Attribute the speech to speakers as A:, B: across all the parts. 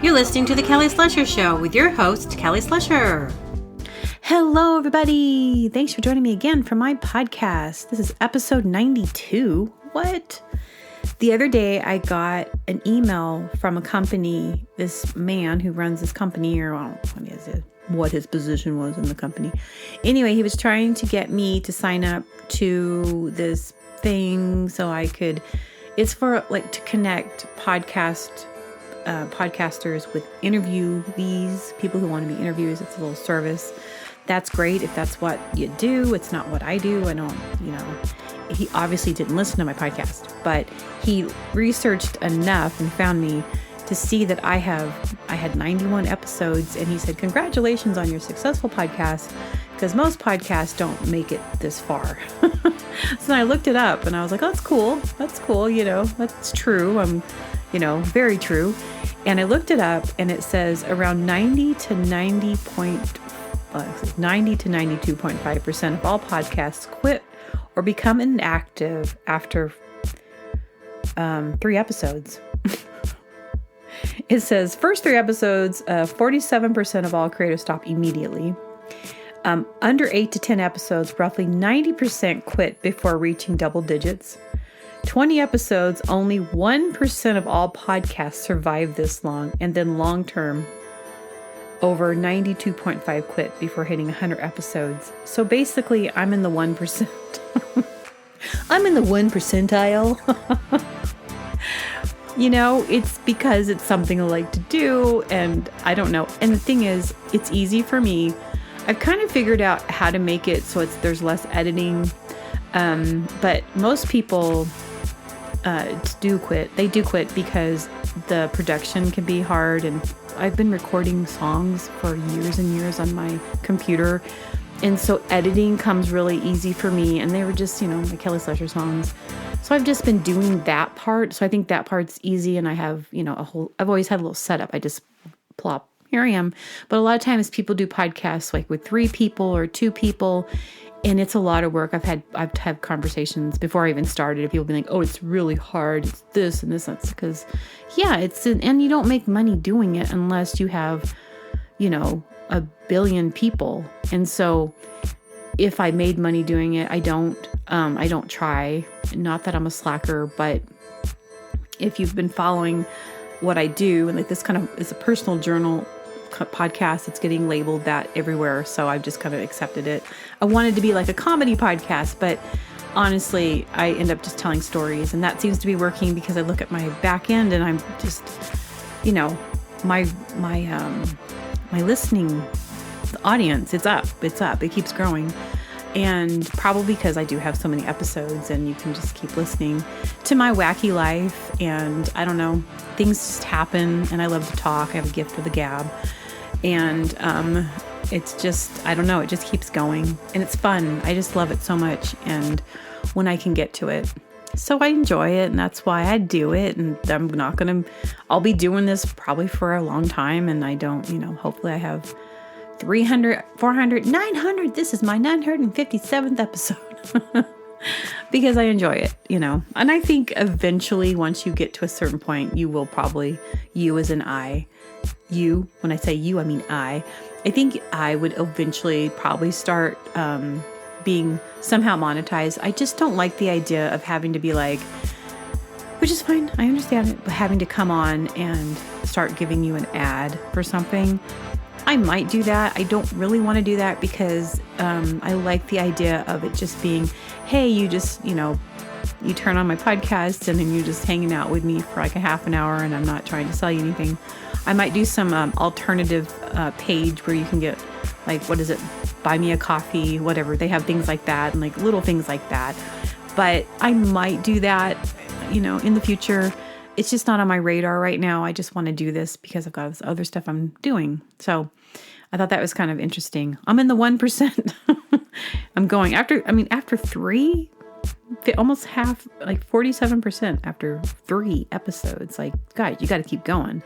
A: You're listening to The Kelly Slusher Show with your host, Kelly Slusher. Hello, everybody. Thanks for joining me again for my podcast. This is episode 92. What? The other day, I got an email from a company, this man who runs this company, or what his position was in the company. Anyway, he was trying to get me to sign up to this thing so I could, it's for to connect podcasters with interviewees, people who want to be interviewers. It's a little service. That's great if that's what you do. It's not what I do. I don't, he obviously didn't listen to my podcast, but he researched enough and found me to see that I had 91 episodes, and he said, congratulations on your successful podcast, because most podcasts don't make it this far. So I looked it up and I was like, oh, that's cool. That's cool. That's true. Very true. And I looked it up and it says around 90 to 92.5% of all podcasts quit or become inactive after 3 episodes. It says first 3 episodes, 47% of all creators stop immediately. Under 8 to 10 episodes, roughly 90% quit before reaching double digits. 20 episodes, only 1% of all podcasts survive this long, and then long term, over 92.5 quit before hitting 100 episodes. So basically, I'm in the 1%. I'm in the 1 percentile. It's because it's something I like to do, and I don't know. And the thing is, it's easy for me. I've kind of figured out how to make it so there's less editing. But most people do quit. They do quit because the production can be hard, and I've been recording songs for years and years on my computer, and so editing comes really easy for me, and they were just, my Kelly Slusher songs. So I've just been doing that part. So I think that part's easy, and I have, I've always had a little setup. I just plop, here I am. But a lot of times people do podcasts like with 3 people or 2 people, and it's a lot of work. I've had conversations before I even started. People being like, oh, it's really hard. It's this and this. That's because, and you don't make money doing it unless you have, 1 billion people. And so if I made money doing it, I don't try. Not that I'm a slacker, but if you've been following what I do, and this kind of is a personal journal podcast, it's getting labeled that everywhere. So I've just kind of accepted it. I wanted to be like a comedy podcast, but honestly, I end up just telling stories, and that seems to be working because I look at my back end and I'm just, my listening audience, it's up, it keeps growing. And probably because I do have so many episodes, and you can just keep listening to my wacky life. And I don't know, things just happen, and I love to talk. I have a gift for the gab. And it's just, I don't know, it just keeps going. And it's fun. I just love it so much. And when I can get to it. So I enjoy it, and that's why I do it. And I'll be doing this probably for a long time. And I don't, hopefully I have 300, 400, 900. This is my 957th episode because I enjoy it, And I think eventually, once you get to a certain point, you will probably, you as an I, you, when I say you, I mean I think I would eventually probably start being somehow monetized. I just don't like the idea of having to be like, which is fine, I understand it, but having to come on and start giving you an ad for something. I might do that. I don't really want to do that because I like the idea of it just being, hey, you just, you turn on my podcast and then you're just hanging out with me for like a half an hour, and I'm not trying to sell you anything. I might do some alternative page where you can get buy me a coffee, whatever. They have things like that and like little things like that. But I might do that, in the future. It's just not on my radar right now. I just want to do this because I've got this other stuff I'm doing. So I thought that was kind of interesting. I'm in the 1%. I'm going after 3, almost half, like 47% after 3 episodes. Like, God, you got to keep going.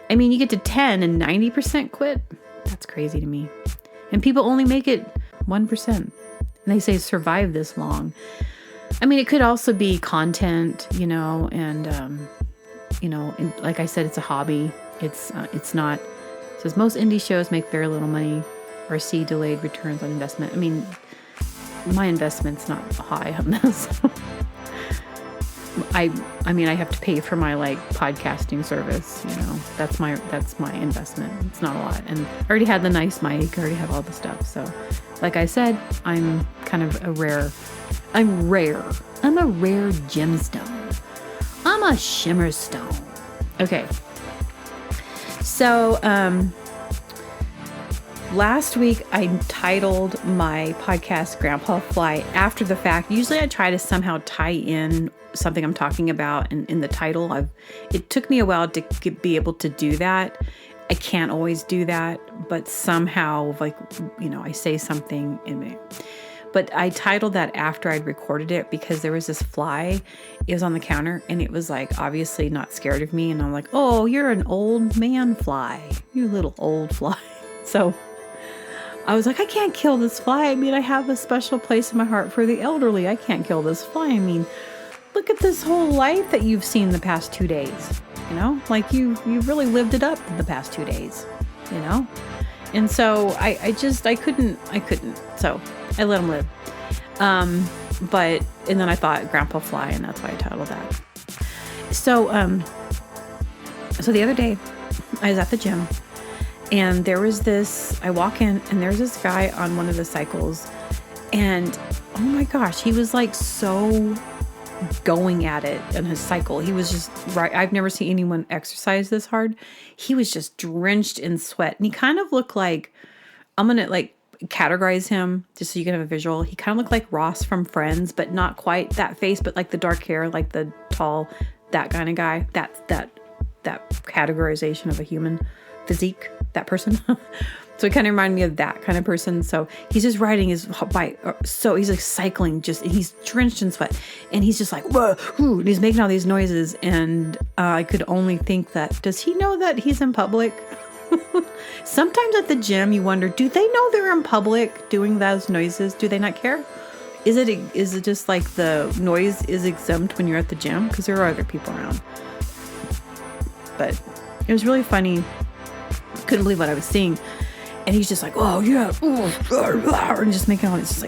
A: You get to 10 and 90% quit. That's crazy to me. And people only make it 1%. And they say survive this long. I mean, it could also be content, and like I said, it's a hobby. It's not. It says most indie shows make very little money or see delayed returns on investment. I mean, my investment's not high on this. I have to pay for my podcasting service. That's my investment. It's not a lot, and I already had the nice mic. I already have all the stuff. So, like I said, I'm kind of rare. I'm a rare gemstone. I'm a shimmer stone. Okay. So, last week I titled my podcast Grandpa Fly after the fact. Usually I try to somehow tie in something I'm talking about in the title. It took me a while to be able to do that. I can't always do that, but somehow I say something in me. But I titled that after I'd recorded it because there was this fly. It was on the counter and it was obviously not scared of me. And I'm like, oh, you're an old man fly. You little old fly. So I was like, I can't kill this fly. I mean, I have a special place in my heart for the elderly. I can't kill this fly. I mean, look at this whole life that you've seen the past 2 days. You really lived it up in the past 2 days, And so I couldn't. So I let him live. And then I thought Grandpa Fly, and that's why I titled that. So the other day I was at the gym and there was I walk in and there's this guy on one of the cycles, and oh my gosh, he was so going at it in his cycle. He was just right. I've never seen anyone exercise this hard. He was just drenched in sweat, and he kind of looked like, I'm going to categorize him just so you can have a visual. He kind of looked like Ross from Friends, but not quite that face, but the dark hair, the tall, that kind of guy, that categorization of a human physique, that person. So it kind of reminded me of that kind of person. So he's just riding his bike. So he's cycling, he's drenched in sweat. And he's just whoa, whoo, and he's making all these noises. And I could only think that, does he know that he's in public? Sometimes at the gym, you wonder, do they know they're in public doing those noises? Do they not care? Is it just the noise is exempt when you're at the gym? Because there are other people around. But it was really funny. Couldn't believe what I was seeing. And he's just oh yeah, and just making all this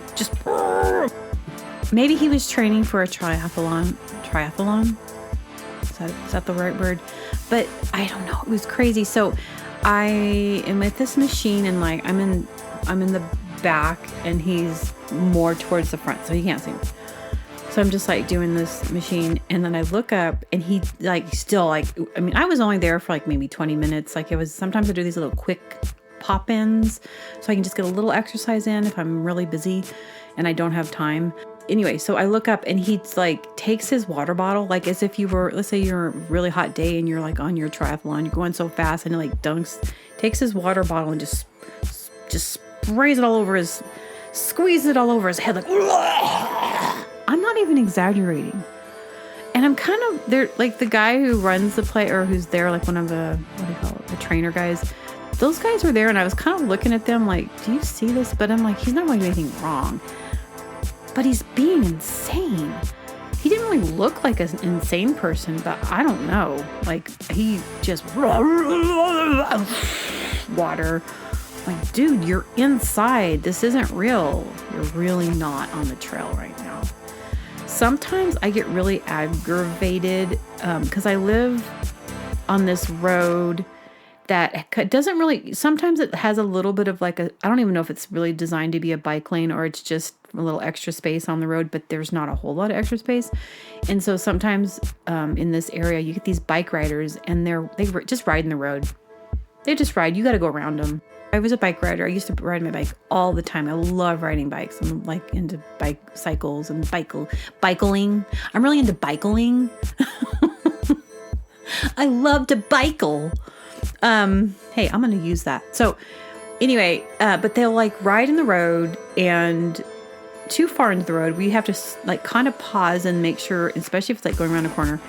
A: maybe he was training for a triathlon. Is that the right word? But I don't know. It was crazy. So I am at this machine and I'm in the back and he's more towards the front, so he can't see me. So I'm just doing this machine, and then I look up and he still I was only there for maybe 20 minutes. It was, sometimes I do these little quick pop-ins so I can just get a little exercise in if I'm really busy and I don't have time. Anyway, so I look up and he takes his water bottle, as if you were, let's say you're a really hot day and you're on your triathlon, you're going so fast, and he takes his water bottle and just sprays it all over squeezes it all over his head. I'm not even exaggerating. And I'm kind of there, the guy who runs the play, or who's there, one of the, the trainer guys. Those guys were there, and I was kind of looking at them do you see this? But I'm he's not going to do anything wrong. But he's being insane. He didn't really look like an insane person, but I don't know. He just water. Dude, you're inside. This isn't real. You're really not on the trail right now. Sometimes I get really aggravated because I live on this road that doesn't really, sometimes it has a little bit of I don't even know if it's really designed to be a bike lane or it's just a little extra space on the road, but there's not a whole lot of extra space. And so sometimes in this area, you get these bike riders and they just ride in the road. They just ride. You got to go around them. I was a bike rider. I used to ride my bike all the time. I love riding bikes. I'm into bike cycles and bikeling. I'm really into bikeling. I love to bikeal. Hey, I'm going to use that. So anyway, but they'll ride in the road, and too far into the road, we have to kind of pause and make sure, especially if it's going around a corner,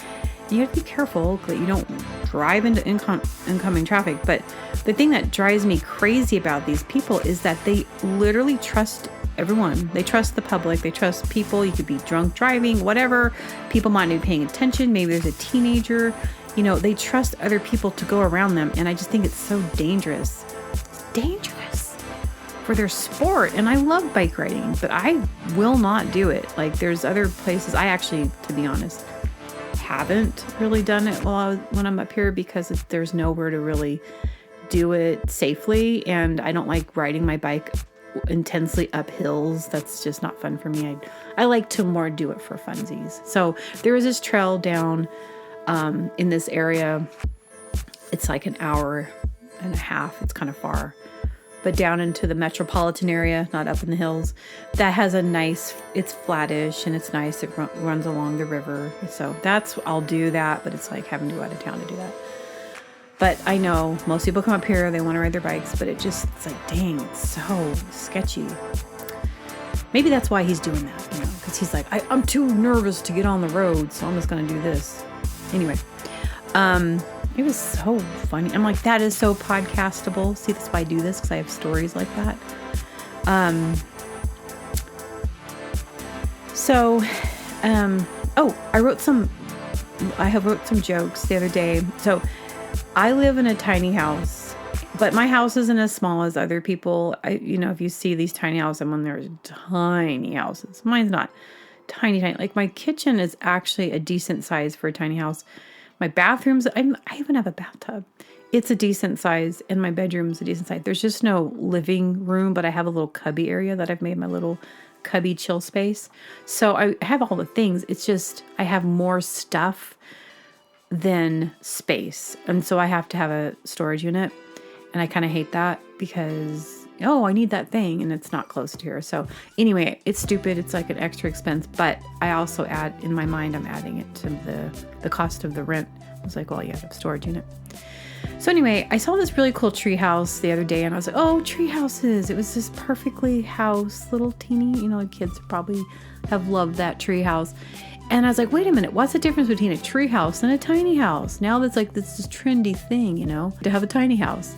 A: you have to be careful that you don't drive into incoming traffic. But the thing that drives me crazy about these people is that they literally trust everyone. They trust the public. They trust people. You could be drunk driving, whatever. People might not be paying attention. Maybe there's a teenager. They trust other people to go around them. And I just think it's so dangerous. It's dangerous for their sport. And I love bike riding, but I will not do it. Like, there's other places. I actually, to be honest, haven't really done it when I'm up here because there's nowhere to really do it safely. And I don't like riding my bike intensely up hills. That's just not fun for me. I like to more do it for funsies. So there is this trail down in this area. It's like an hour and a half. It's kind of far, but down into the metropolitan area, not up in the hills, that has it's flattish and it's nice. It runs along the river. So I'll do that, but it's like having to go out of town to do that. But I know most people come up here, they want to ride their bikes, but it's like, dang, it's so sketchy. Maybe that's why he's doing that, because he's like, I'm too nervous to get on the road, so I'm just going to do this. Anyway, it was so funny. I'm like, that is so podcastable. See, that's why I do this, because I have stories like that. I wrote some jokes the other day. So I live in a tiny house, but my house isn't as small as other people. If you see these tiny houses, there's tiny houses. Mine's not tiny. Like, my kitchen is actually a decent size for a tiny house. My bathrooms, I even have a bathtub. It's a decent size, and my bedroom's a decent size. There's just no living room, but I have a little cubby area that I've made my little cubby chill space. So I have all the things. It's just I have more stuff than space. And so I have to have a storage unit. And I kind of hate that because, I need that thing and it's not close to here. So anyway, it's stupid. It's like an extra expense. But I also in my mind, I'm adding it to the cost of the rent. I was like, well, you have a storage unit. So anyway, I saw this really cool tree house the other day and I was like, oh, tree houses. It was this perfectly house, little teeny, kids probably have loved that tree house. And I was like, wait a minute, what's the difference between a tree house and a tiny house? Now that's like this trendy thing, to have a tiny house.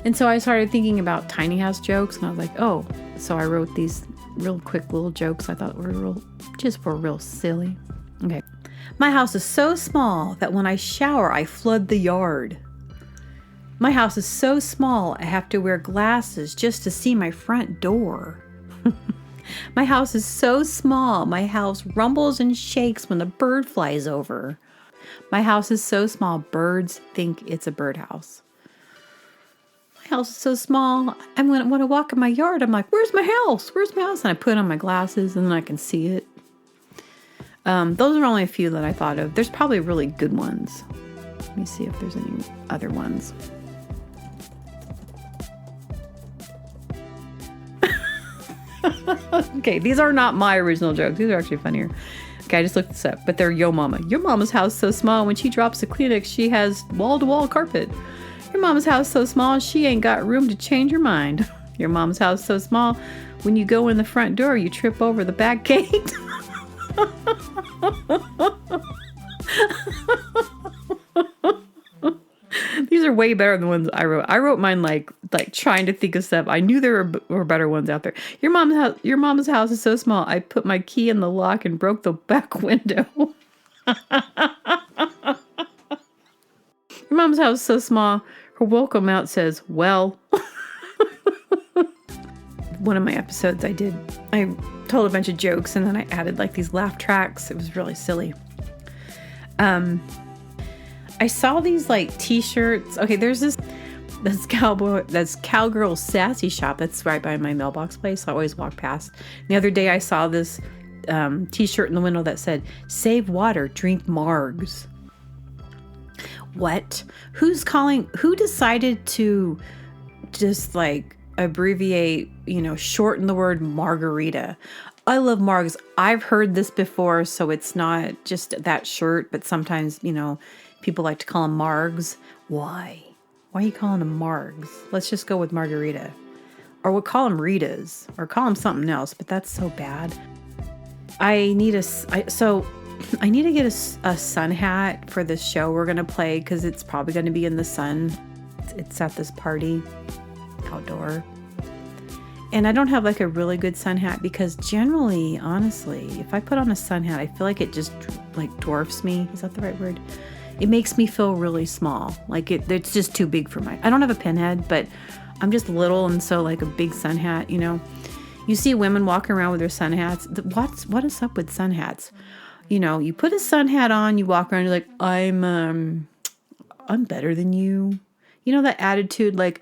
A: And so I started thinking about tiny house jokes and I was like, oh, so I wrote these real quick little jokes I thought were real silly. Okay. My house is so small that when I shower, I flood the yard. My house is so small, I have to wear glasses just to see my front door. My house is so small, my house rumbles and shakes when a bird flies over. My house is so small, birds think it's a birdhouse. My house is so small, when I walk in my yard, I'm like, where's my house? Where's my house? And I put on my glasses and then I can see it. Those are only a few that I thought of. There's probably really good ones. Let me see if there's any other ones. Okay, these are not my original jokes. These are actually funnier. Okay, I just looked this up, but they're Yo Mama. Your mama's house so small, when she drops a Kleenex, she has wall-to-wall carpet. Your mama's house so small, she ain't got room to change her mind. Your mama's house so small, when you go in the front door, you trip over the back gate. These are way better than the ones I wrote. I wrote mine like trying to think of stuff. I knew there were better ones out there. Your mama's house is so small. I put my key in the lock and broke the back window. Your mom's house is so small. Her welcome out says, well. One of my episodes I told a bunch of jokes and then I added like these laugh tracks. It was really silly. I saw these like t-shirts. Okay, there's this Cowgirl Sassy shop that's right by my mailbox place. So I always walk past. The other day I saw this t-shirt in the window that said, save water, drink margs. What? Who decided to just like abbreviate, shorten the word margarita? I love margs. I've heard this before, so it's not just that shirt, but sometimes, people like to call them margs. Why? Why are you calling them margs? Let's just go with margarita. Or we'll call them Ritas, or call them something else, but that's so bad. I need to get a sun hat for this show we're going to play, because it's probably going to be in the sun. It's at this party, outdoor. And I don't have like a really good sun hat because generally, honestly, if I put on a sun hat, I feel like it just like dwarfs me. Is that the right word? It makes me feel really small. Like it's just too big for I don't have a pinhead, but I'm just little. And so like a big sun hat, you see women walking around with their sun hats. What is up with sun hats? You put a sun hat on, you walk around, you're like, I'm better than you. That attitude, like,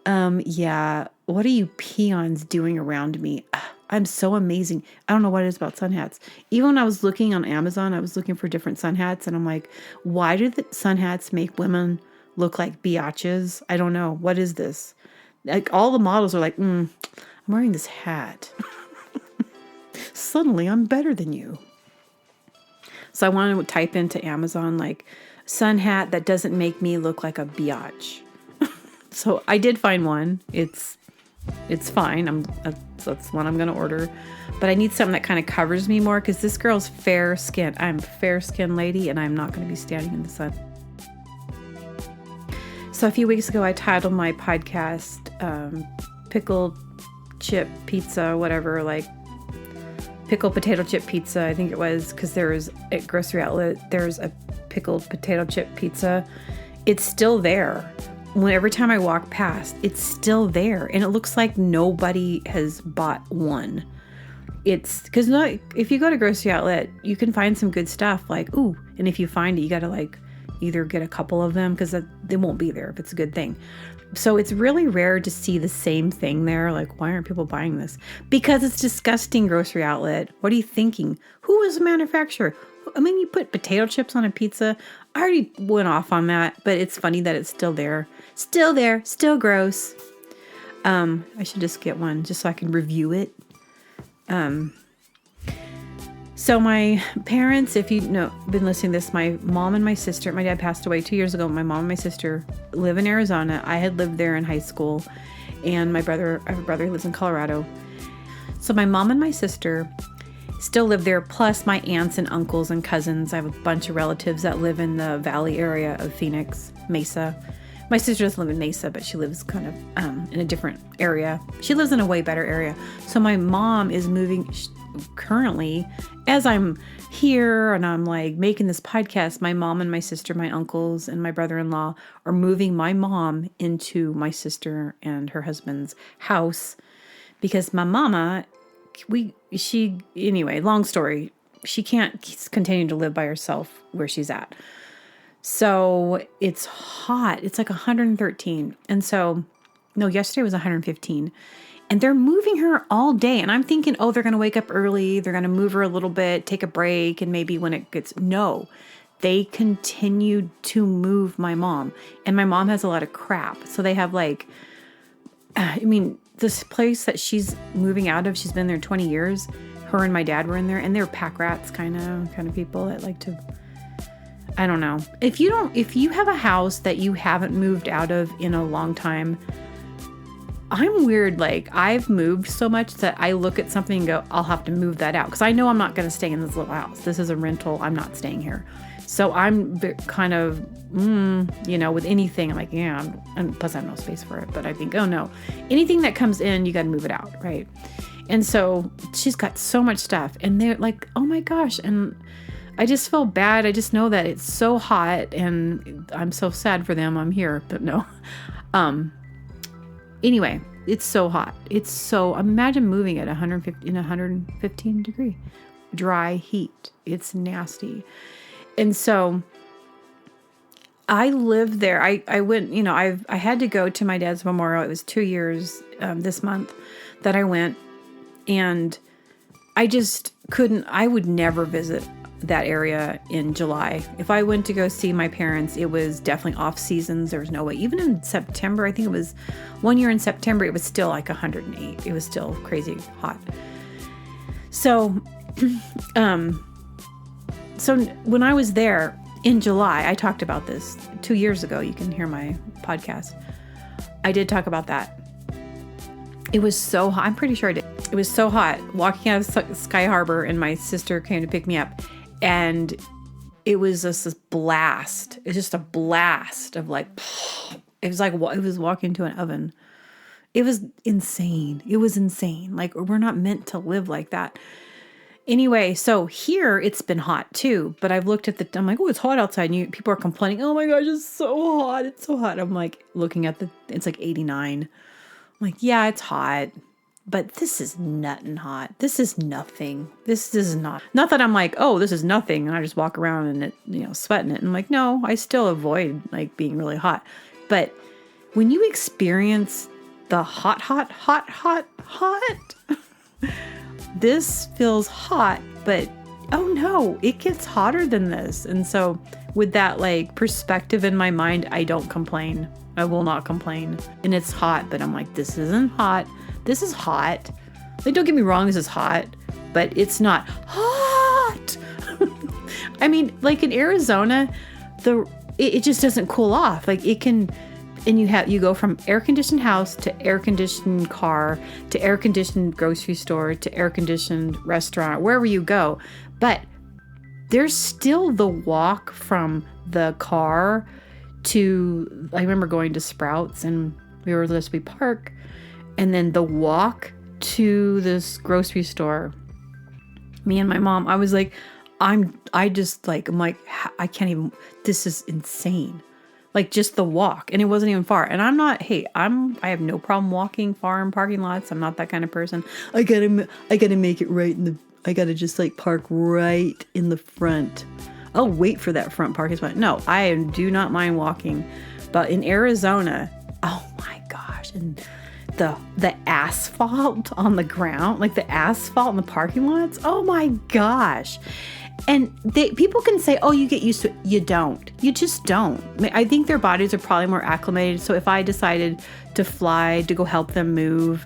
A: yeah, what are you peons doing around me? I'm so amazing. I don't know what it is about sun hats. Even when I was looking on Amazon, I was looking for different sun hats, and I'm like, why do the sun hats make women look like biatches? I don't know. What is this? Like, all the models are like, I'm wearing this hat. Suddenly, I'm better than you. So I wanted to type into Amazon, like, sun hat that doesn't make me look like a biatch. So I did find one. It's fine. That's one I'm going to order. But I need something that kind of covers me more because this girl's fair skin. I'm a fair skinned lady and I'm not going to be standing in the sun. So a few weeks ago, I titled my podcast, Pickled Chip Pizza, whatever, like pickled potato chip pizza. I think it was because there's at Grocery Outlet, there's a pickled potato chip pizza. It's still there. Every time I walk past, it's still there. And it looks like nobody has bought one. It's because if you go to Grocery Outlet, you can find some good stuff. Like, ooh, and if you find it, you got to like either get a couple of them because they won't be there if it's a good thing. So it's really rare to see the same thing there. Like, why aren't people buying this? Because it's disgusting, Grocery Outlet. What are you thinking? Who is the manufacturer? I mean, you put potato chips on a pizza. I already went off on that, but it's funny that it's still there. Still there, still gross. I should just get one just so I can review it. So my parents, if you know, been listening to this, my mom and my sister, my dad passed away 2 years ago. My mom and my sister live in Arizona. I had lived there in high school, and I have a brother who lives in Colorado. So my mom and my sister still live there, plus my aunts and uncles and cousins. I have a bunch of relatives that live in the valley area of Phoenix, Mesa. My sister doesn't live in Mesa, but she lives kind of in a different area. She lives in a way better area. So my mom is moving currently, as I'm here and I'm like making this podcast, my mom and my sister, my uncles and my brother-in-law are moving my mom into my sister and her husband's house because my mama, anyway, long story, she can't continue to live by herself where she's at. So it's hot. It's like 113. And so, no, yesterday was 115. And they're moving her all day. And I'm thinking, oh, they're going to wake up early. They're going to move her a little bit, take a break. And maybe when it gets, no, they continued to move my mom. And my mom has a lot of crap. So they have like, this place that she's moving out of, she's been there 20 years. Her and my dad were in there. And they're pack rats kind of people that like to, I don't know. If you have a house that you haven't moved out of in a long time, I'm weird. Like, I've moved so much that I look at something and go, I'll have to move that out. Because I know I'm not going to stay in this little house. This is a rental. I'm not staying here. So I'm kind of, with anything, I'm like, yeah. And plus I have no space for it. But I think, oh no, anything that comes in, you got to move it out. Right. And so she's got so much stuff. And they're like, oh my gosh. And I just feel bad. I just know that it's so hot and I'm so sad for them. I'm here, but no. Anyway, it's so hot. Imagine moving at 115 degree dry heat. It's nasty. And so I lived there. I went, I had to go to my dad's memorial. It was 2 years this month that I went, and I just I would never visit that area in July. If I went to go see my parents, it was definitely off seasons. There was no way. Even in September, I think it was 1 year in September, it was still like 108. It was still crazy hot. So, so when I was there in July, I talked about this 2 years ago. You can hear my podcast. I did talk about that. It was so hot. I'm pretty sure I did. It was so hot walking out of Sky Harbor, and my sister came to pick me up. And it was just this blast. It's just a blast of like, it was walking into an oven. It was insane. It was insane. Like, we're not meant to live like that. Anyway, so here it's been hot too, but I've looked at I'm like, oh, it's hot outside. And people are complaining, oh my gosh, it's so hot. It's so hot. I'm like looking at it's like 89. I'm like, yeah, it's hot, but this is nothing hot. This is nothing. This is not that I'm like, oh, this is nothing. And I just walk around and it, sweating it. And I'm like, no, I still avoid like being really hot. But when you experience the hot, this feels hot, but oh no, it gets hotter than this. And so with that like perspective in my mind, I don't complain. I will not complain. And it's hot, but I'm like, this isn't hot. This is hot. Like, don't get me wrong, this is hot, but it's not hot. I mean, like in Arizona, it just doesn't cool off. Like it can. And you go from air-conditioned house to air-conditioned car to air-conditioned grocery store to air-conditioned restaurant, wherever you go. But there's still the walk from the car to, I remember going to Sprouts and we were supposed to be park, and then the walk to this grocery store. Me and my mom, I was like, I'm like, I can't even, this is insane. Like just the walk, and it wasn't even far. And I'm not, I have no problem walking far in parking lots. I'm not that kind of person. I gotta make it right I gotta just like park right in the front. I'll wait for that front parking spot. No, I do not mind walking. But in Arizona, oh my gosh. And the asphalt on the ground, like the asphalt in the parking lots. Oh my gosh. And people can say, oh, you get used to it. You don't. You just don't. I think their bodies are probably more acclimated. So if I decided to fly to go help them move,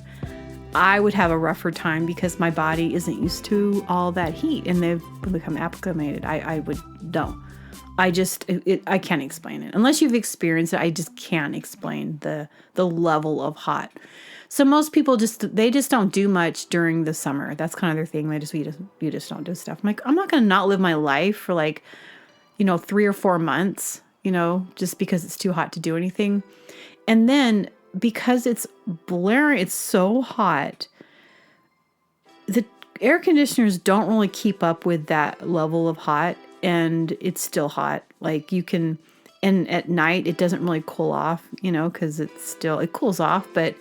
A: I would have a rougher time because my body isn't used to all that heat and they've become acclimated. I can't explain it. Unless you've experienced it, I just can't explain the level of hot. So most people just don't do much during the summer. That's kind of their thing. You just don't do stuff. I'm like, I'm not going to not live my life for 3 or 4 months, just because it's too hot to do anything. And then because it's blaring, it's so hot, the air conditioners don't really keep up with that level of hot, and it's still hot. Like and at night it doesn't really cool off, because it cools off, but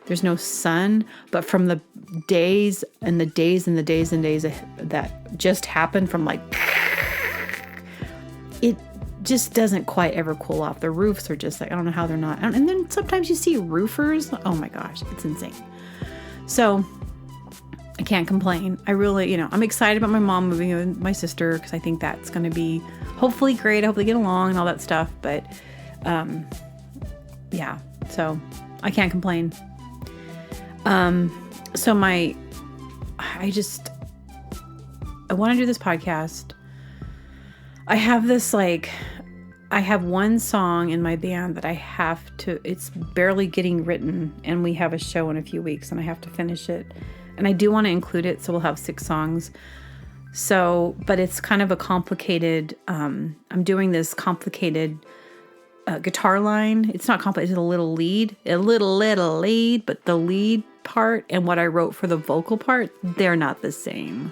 A: there's no sun. But from the days and the days and the days and days that just happened from it just doesn't quite ever cool off. The roofs are just like, I don't know how they're not. And then sometimes you see roofers. Oh my gosh, it's insane. So I can't complain. I really, I'm excited about my mom moving in with my sister because I think that's going to be hopefully great. I hope they get along and all that stuff. But yeah, so I can't complain. So I want to do this podcast. I have one song in my band that it's barely getting written, and we have a show in a few weeks and I have to finish it. And I do want to include it, so we'll have 6 songs. So, but it's kind of a complicated, I'm doing this complicated guitar line. It's not complicated, it's a little lead, but the lead part and what I wrote for the vocal part, they're not the same.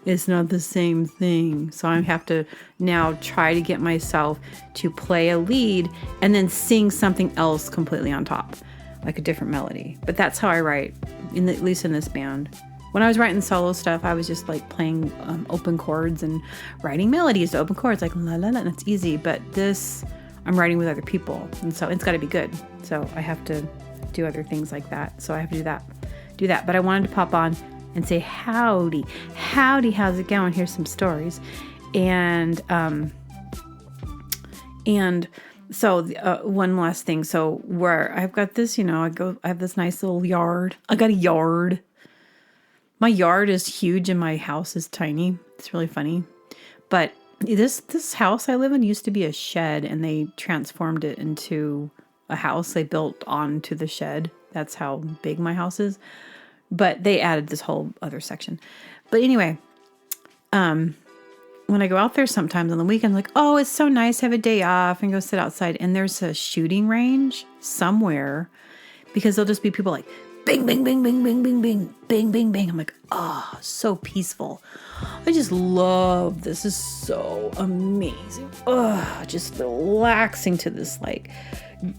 A: It's not the same thing. So I have to now try to get myself to play a lead and then sing something else completely on top, like a different melody. But that's how I write, at least in this band. When I was writing solo stuff, I was just like playing open chords and writing melodies to open chords, like la la la, and it's easy. But this, I'm writing with other people, and so it's got to be good. So I have to do other things like that. So I have to do that. But I wanted to pop on and say howdy, how's it going? Here's some stories, and so one last thing. So where I've got this, I have this nice little yard. I got a yard. My yard is huge and my house is tiny. It's really funny. But this house I live in used to be a shed, and they transformed it into a house. They built onto the shed. That's how big my house is. But they added this whole other section. But anyway, when I go out there sometimes on the weekend, like, oh, it's so nice to have a day off and go sit outside. And there's a shooting range somewhere because there'll just be people like bing, bing, bing, bing, bing, bing, bing, bing, bing, bing. I'm like, oh, so peaceful. I just love this. This is so amazing. Oh, just relaxing to this like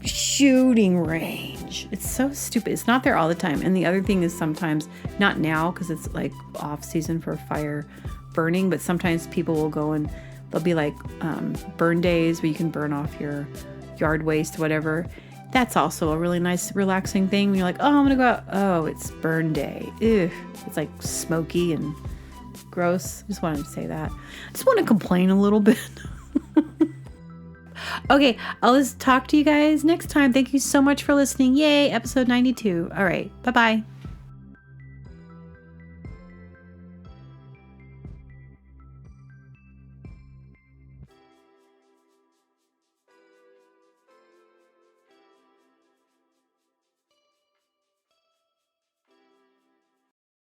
A: shooting range. It's so stupid. It's not there all the time. And the other thing is sometimes, not now because it's like off season for fire burning, but sometimes people will go and there'll be like burn days where you can burn off your yard waste, whatever. That's also a really nice relaxing thing when you're like, oh, I'm gonna go out. Oh, it's burn day. Ew. It's like smoky and gross. Just wanted to say that. I just want to complain a little bit. Okay, I'll just talk to you guys next time. Thank you so much for listening. Yay, episode 92. All right, bye-bye.